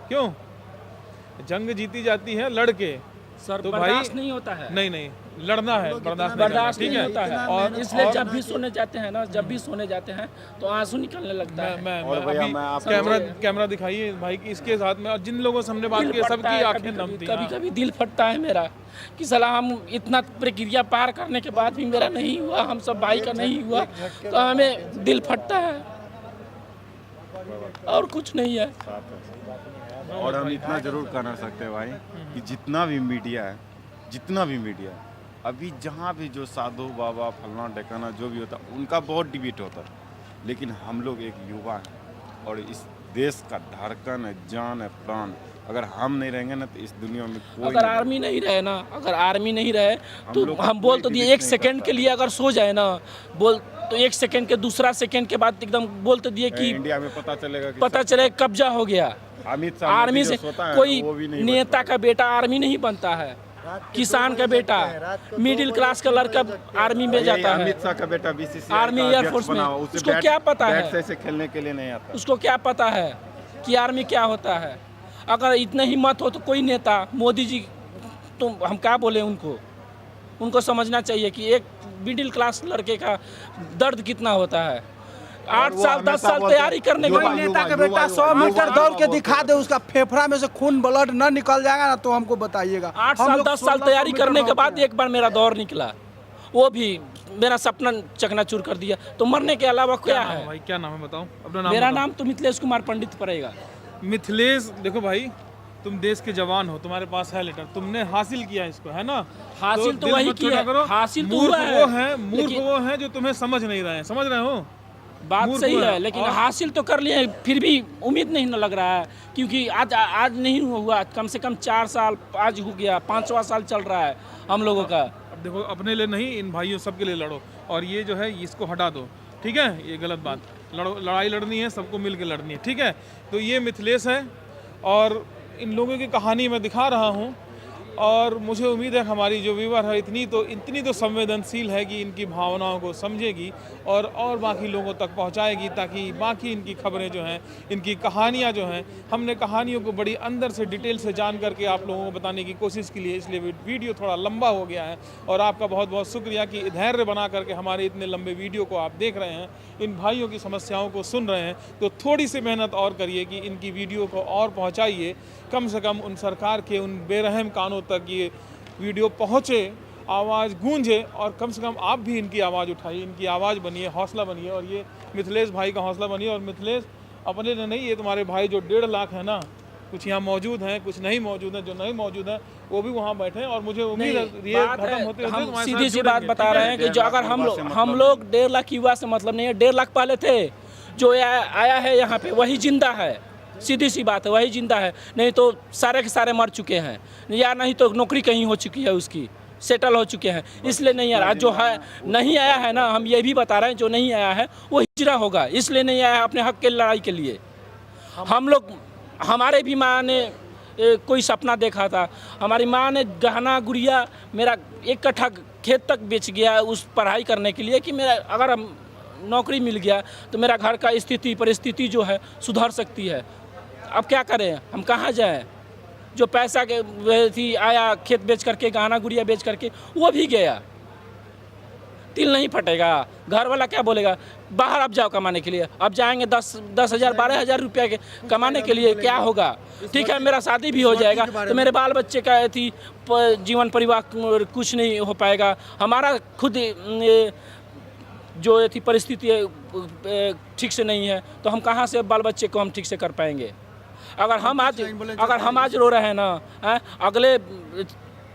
क्यों? जंग जीती जाती है लड़के, सर तो बर्दाश्त भाई नहीं होता है। नहीं लड़ना है, बर्दाश्त नहीं होता है। और इसलिए जब भी सोने जाते हैं ना, जब भी सोने जाते हैं तो आंसू निकलने लगता है। मैं कैमरा दिखाइए भाई की, इसके साथ में और जिन लोगों से हमने बात की सबकी आंखें नम थी। कभी दिल फटता है मेरा कि साला हम इतना प्रक्रिया पार करने के बाद भी मेरा नहीं हुआ, हम सब भाई का नहीं हुआ, तो हमें दिल फटता है और कुछ नहीं है। और हम इतना जरूर कहना सकते हैं भाई कि जितना भी मीडिया है, अभी जहाँ भी जो साधु बाबा फलना ढेकाना जो भी होता है उनका बहुत डिबेट होता है, लेकिन हम लोग एक युवा हैं और इस देश का धड़कन है, जान है, प्राण। अगर हम नहीं रहेंगे ना तो इस दुनिया में कोई अगर आर्मी नहीं रहे ना, अगर आर्मी नहीं रहे तो हम बोल तो दिए 1 सेकंड के लिए अगर सो जाए ना, बोल तो 1 सेकंड के दूसरा सेकंड के बाद एकदम बोल तो दिए कि इंडिया में पता चले कब्जा हो गया। आर्मी से कोई नेता का बेटा आर्मी नहीं बनता है, किसान का बेटा, मिडिल क्लास का लड़का आर्मी में जाता है। अमित शाह का बेटा बीसीसीआई आर्मी एयरफोर्स में, उसको क्या पता है? से खेलने के लिए नहीं आता। उसको क्या पता है कि आर्मी क्या होता है? अगर इतना हिम्मत हो तो कोई नेता, मोदी जी, तो हम क्या बोले उनको समझना चाहिए कि एक मिडिल क्लास लड़के का दर्द कितना होता है। 8 साल 10 साल तैयारी करने के बाद नेता का बेटा 100 मीटर दौड़ के दिखा दे, उसका फेफड़ा में से खून ब्लड न निकल जाएगा ना तो हमको बताइएगा। 8 साल 10 साल तैयारी करने के बाद एक बार मेरा दौर निकला, वो भी मेरा सपना चकनाचूर कर दिया। तो मरने के अलावा क्या है भाई? क्या नाम है बताओ अपना नाम? मेरा नाम तो मिथिलेश कुमार पंडित पड़ेगा। मिथिलेश, देखो भाई तुम देश के जवान हो, तुम्हारे पास है लेटर, तुमने हासिल किया इसको, है ना। हासिल तो वही किया, हासिल तो मूर्ख वो है जो तुम्हें समझ नहीं रहे हैं, समझ रहे हो? बात मूर्ख सही हुए है, हैं। लेकिन और हासिल तो कर लिए, फिर भी उम्मीद नहीं न लग रहा है, क्योंकि आज नहीं हुआ, कम से कम 4 साल आज हो गया, 5वां साल चल रहा है हम लोगों का। अब देखो, अपने लिए नहीं, इन भाइयों सबके लिए लड़ो, और ये जो है इसको हटा दो, ठीक है? ये गलत बात, लड़ाई लड़नी है, सबको मिल के लड़नी है, ठीक है? तो ये मिथिलेश है, और इन लोगों की कहानी मैं दिखा रहा हूँ, और मुझे उम्मीद है हमारी जो व्यूअर है इतनी तो संवेदनशील है कि इनकी भावनाओं को समझेगी और बाकी लोगों तक पहुंचाएगी, ताकि बाकी इनकी खबरें जो हैं, इनकी कहानियां जो हैं, हमने कहानियों को बड़ी अंदर से डिटेल से जान करके आप लोगों को बताने की कोशिश की लिए, इसलिए वीडियो थोड़ा लंबा हो गया है। और आपका बहुत बहुत शुक्रिया कि धैर्य बना करके हमारे इतने लंबे वीडियो को आप देख रहे हैं, इन भाइयों की समस्याओं को सुन रहे हैं। तो थोड़ी सी मेहनत और करिए कि इनकी वीडियो को और पहुँचाइए, कम से कम उन सरकार के उन बेरहम कानों तक ये वीडियो पहुँचे, आवाज़ गूंजे, और कम से कम आप भी इनकी आवाज़ उठाइए, इनकी आवाज़ बनिए, हौसला बनिए, और ये मिथिलेश भाई का हौसला बनिए। और मिथिलेश अपने लिए नहीं, ये तुम्हारे भाई जो 1.5 लाख है ना, कुछ यहाँ मौजूद हैं, कुछ नहीं मौजूद हैं, जो नहीं मौजूद हैं वो भी वहाँ बैठे हैं, और मुझे उम्मीद है ये खत्म होते होते हम तुम्हारे साथ सीधी सी बात जुड़ेंगे, बता ठीक रहे है? हैं कि जो अगर हम लोग 1.5 लाख युवा से मतलब नहीं है, 1.5 लाख पहले थे, जो आया है यहाँ पे वही जिंदा है, सीधी सी बात है, वही जिंदा है, नहीं तो सारे के सारे मर चुके हैं, या नहीं तो नौकरी कहीं हो चुकी है, उसकी सेटल हो चुके हैं, इसलिए नहीं आ रहा। जो है नहीं आया है ना, हम ये भी बता रहे हैं, जो नहीं आया है वो हिजरा होगा, इसलिए नहीं आया है अपने हक के लड़ाई के लिए। हम लोग, हमारे भी माँ ने कोई सपना देखा था, हमारी माँ ने गहना गुड़िया, मेरा 1 कट्ठा खेत तक बेच गया उस पढ़ाई करने के लिए, कि मेरा अगर नौकरी मिल गया तो मेरा घर का परिस्थिति जो है सुधर सकती है। अब क्या करें, हम कहाँ जाएं? जो पैसा के थी आया खेत बेच करके, गहना गुड़िया बेच करके, वो भी गया, तिल नहीं फटेगा। घर वाला क्या बोलेगा, बाहर आप जाओ कमाने के लिए, अब जाएंगे 10,000 12,000 रुपया के कमाने के लिए, क्या होगा? ठीक है, मेरा शादी भी हो जाएगा तो मेरे बाल बच्चे का थी जीवन परिवार कुछ नहीं हो पाएगा, हमारा खुद जो थी परिस्थिति ठीक से नहीं है, तो हम कहाँ से बाल बच्चे को हम ठीक से कर पाएंगे? अगर हम आज रो रहे हैं ना, अगले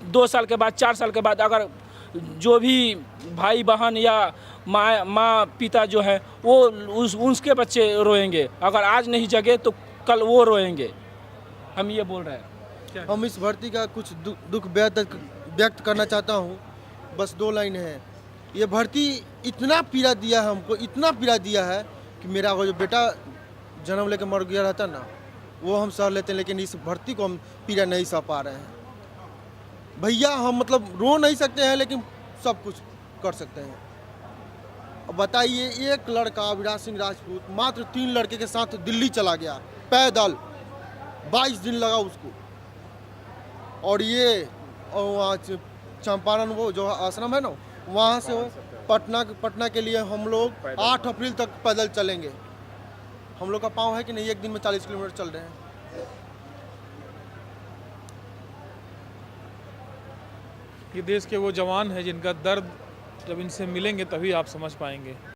2 साल के बाद, 4 साल के बाद, अगर जो भी भाई बहन या माँ पिता जो है वो उसके बच्चे रोएंगे, अगर आज नहीं जगे तो कल वो रोएंगे। हम ये बोल रहे हैं। हम इस भर्ती का कुछ दुख व्यक्त करना चाहता हूँ, बस 2 लाइन है। ये भर्ती इतना पीड़ा दिया है हमको, इतना पीड़ा दिया है कि मेरा वो जो बेटा जन्म लेके मर गया रहता ना, वो हम सह लेते हैं, लेकिन इस भर्ती को हम पीड़ा नहीं सह पा रहे हैं भैया। हम मतलब रो नहीं सकते हैं, लेकिन सब कुछ कर सकते हैं। अब बताइए, एक लड़का विराज सिंह राजपूत मात्र 3 लड़के के साथ दिल्ली चला गया पैदल, 22 दिन लगा उसको, और ये वहाँ चंपारण वो जो आश्रम है ना, वहाँ से पटना के लिए हम लोग 8 अप्रैल तक पैदल चलेंगे। हम लोग का पाँव है कि नहीं, 1 दिन में 40 किलोमीटर चल रहे हैं। ये देश के वो जवान हैं जिनका दर्द जब इनसे मिलेंगे तभी आप समझ पाएंगे।